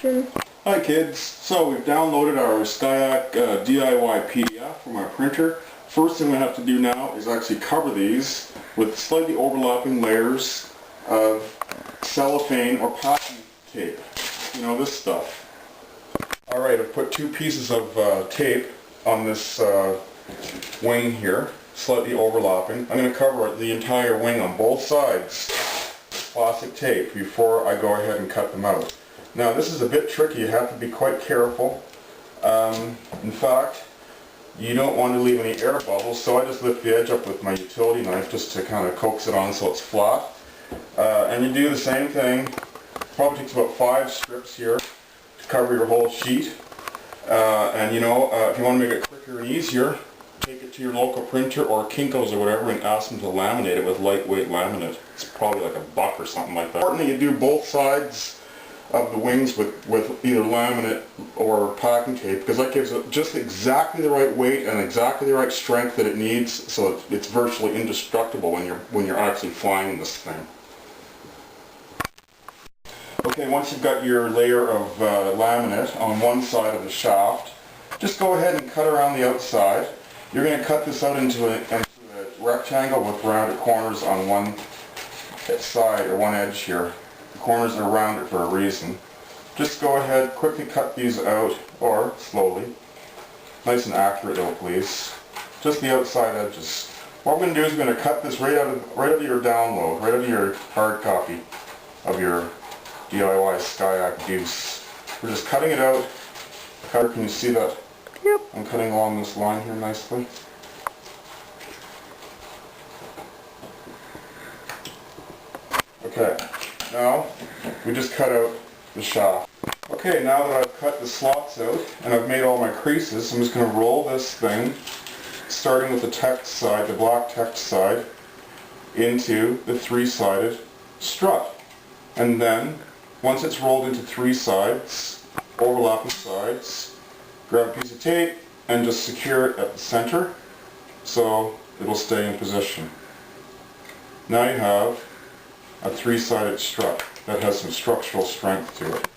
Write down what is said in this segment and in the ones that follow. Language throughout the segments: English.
introduction. Hi kids, so we've downloaded our Skyaak DIY PDF from our printer. First thing we have to do now is actually cover these with slightly overlapping layers of cellophane or packing tape. You know, this stuff. Alright, I've put two pieces of tape on this wing here, slightly overlapping. I'm going to cover the entire wing on both sides with plastic tape before I go ahead and cut them out. Now this is a bit tricky, you have to be quite careful. In fact, you don't want to leave any air bubbles, so I just lift the edge up with my utility knife just to kind of coax it on so it's flat. And you do the same thing. Probably takes about 5 strips here to cover your whole sheet. And you know, if you want to make it quicker and easier, take it to your local printer or Kinko's or whatever and ask them to laminate it with lightweight laminate. It's probably like $1 or something like that. Importantly, you do both sides of the wings with either laminate or packing tape, because that gives it just exactly the right weight and exactly the right strength that it needs, so it's virtually indestructible when you're actually flying this thing. Okay, once you've got your layer of laminate on one side of the shaft, just go ahead and cut around the outside. You're going to cut this out into a rectangle with rounded corners on one side or one edge here. The corners are rounded for a reason. Just go ahead, quickly cut these out, or slowly. Nice and accurate though, please. Just the outside edges. What we're going to do is we're going to cut this right out of your download, right out of your hard copy of your DIY Skyaak deuce. We're just cutting it out. Can you see that? Yep. I'm cutting along this line here nicely. Okay. Now, we just cut out the shaft. Okay, now that I've cut the slots out and I've made all my creases, I'm just going to roll this thing, starting with the text side, the black text side, into the 3-sided strut. And then, once it's rolled into 3 sides, overlapping sides, grab a piece of tape and just secure it at the center so it'll stay in position. Now you have a 3-sided strut that has some structural strength to it.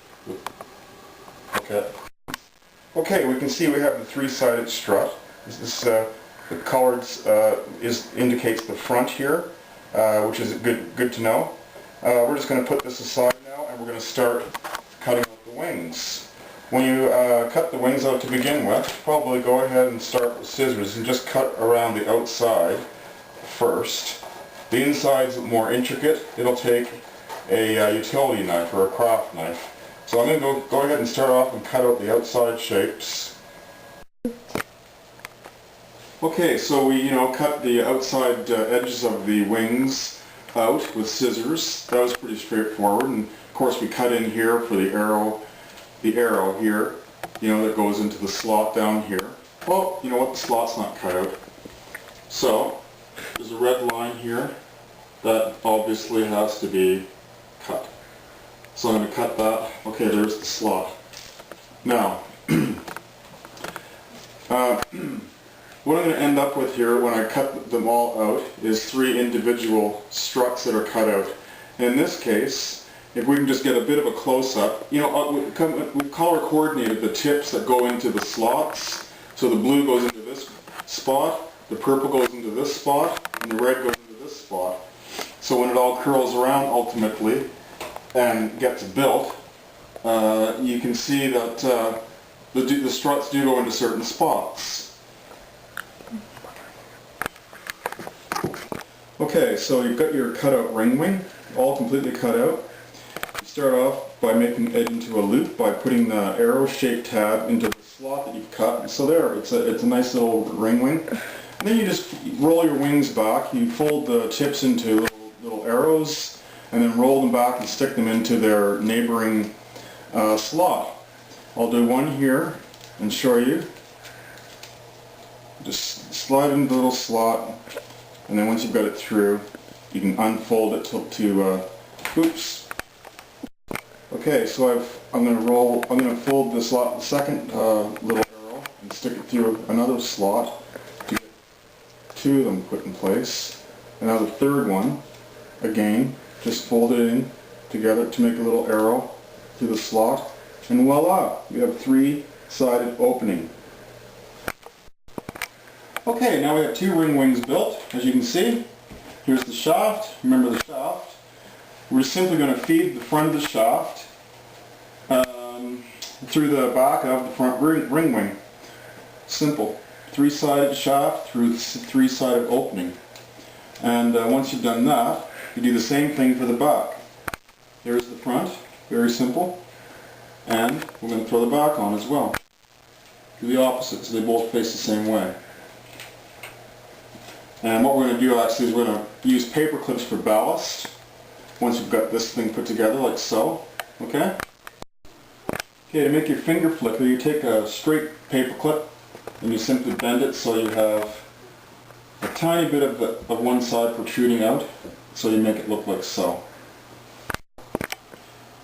Okay, we can see we have the 3-sided strut. The colored indicates the front here, which is good to know. We're just going to put this aside now, and we're going to start cutting out the wings. When you cut the wings out to begin with, probably go ahead and start with scissors and just cut around the outside first. The inside's more intricate. It'll take a utility knife or a craft knife. So I'm going to go ahead and start off and cut out the outside shapes. Okay, so we cut the outside edges of the wings out with scissors. That was pretty straightforward. And of course we cut in here for the arrow here, that goes into the slot down here. Well, you know what, the slot's not cut out. So there's a red line here that obviously has to be cut. So I'm going to cut that. Okay, there's the slot. Now, what I'm going to end up with here when I cut them all out is 3 individual struts that are cut out. In this case, if we can just get a bit of a close-up, we've color coordinated the tips that go into the slots. So the blue goes into this spot, the purple goes into this spot, and the red goes into this spot. So when it all curls around ultimately and gets built, you can see that the struts do go into certain spots. Okay, so you've got your cutout ring wing, all completely cut out. You start off by making it into a loop by putting the arrow-shaped tab into the slot that you've cut. So there, it's a nice little ring wing. And then you just roll your wings back. You fold the tips into little arrows, and then roll them back and stick them into their neighboring slot. I'll do one here and show you. Just slide it into the little slot, and then once you've got it through, you can unfold it to oops. Okay, so I'm going to fold this slot, the second little arrow, and stick it through another slot to get 2 of them put in place. And now the third one, again, just fold it in together to make a little arrow through the slot. And voila, we have 3-sided opening. Okay, now we have 2 ring wings built, as you can see. Here's the shaft. Remember the shaft. We're simply going to feed the front of the shaft through the back of the front ring wing. Simple. 3-sided shaft through 3-sided opening. And once you've done that, you do the same thing for the back. There's the front, very simple. And we're going to throw the back on as well. Do the opposite, so they both face the same way. And what we're going to do actually is we're going to use paper clips for ballast. Once you've got this thing put together, like so. Okay? Okay, to make your finger flicker, you take a straight paper clip and you simply bend it so you have a tiny bit of one side protruding out, so you make it look like so.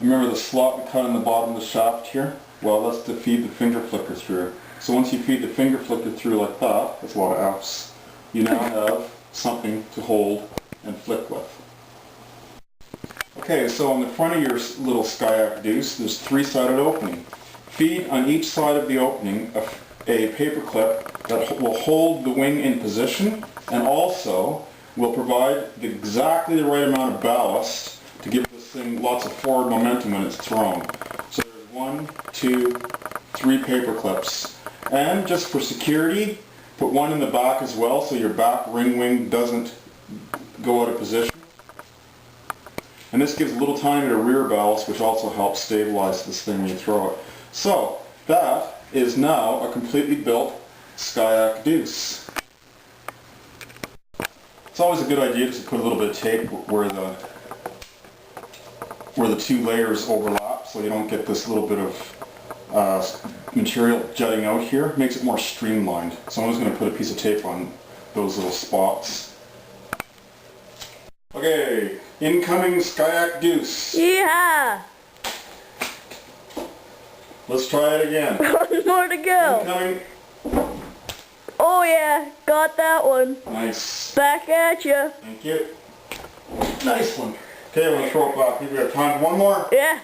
Remember the slot we cut in the bottom of the shaft here? Well, that's to feed the finger flicker through. So once you feed the finger flicker through like that, that's a lot of F's, you now have something to hold and flick with. Okay, so on the front of your little Skyaak deuce, there's 3-sided opening. Feed on each side of the opening a paper clip that will hold the wing in position and also will provide exactly the right amount of ballast to give this thing lots of forward momentum when it's thrown. So there's 1, 2, 3 paper clips. And just for security, put one in the back as well so your back ring wing doesn't go out of position. And this gives a little tiny bit of rear ballast, which also helps stabilize this thing when you throw it. So that is now a completely built Skyaak deuce. It's always a good idea to put a little bit of tape where the 2 layers overlap, so you don't get this little bit of material jutting out here. It makes it more streamlined. So I'm just going to put a piece of tape on those little spots. Okay, incoming Skyaak deuce. Yeah. Let's try it again. One more to go. Incoming. Oh yeah, got that one. Nice. Back at you. Thank you. Nice one. Okay, I'm going to throw it back. We have time for one more. Yeah.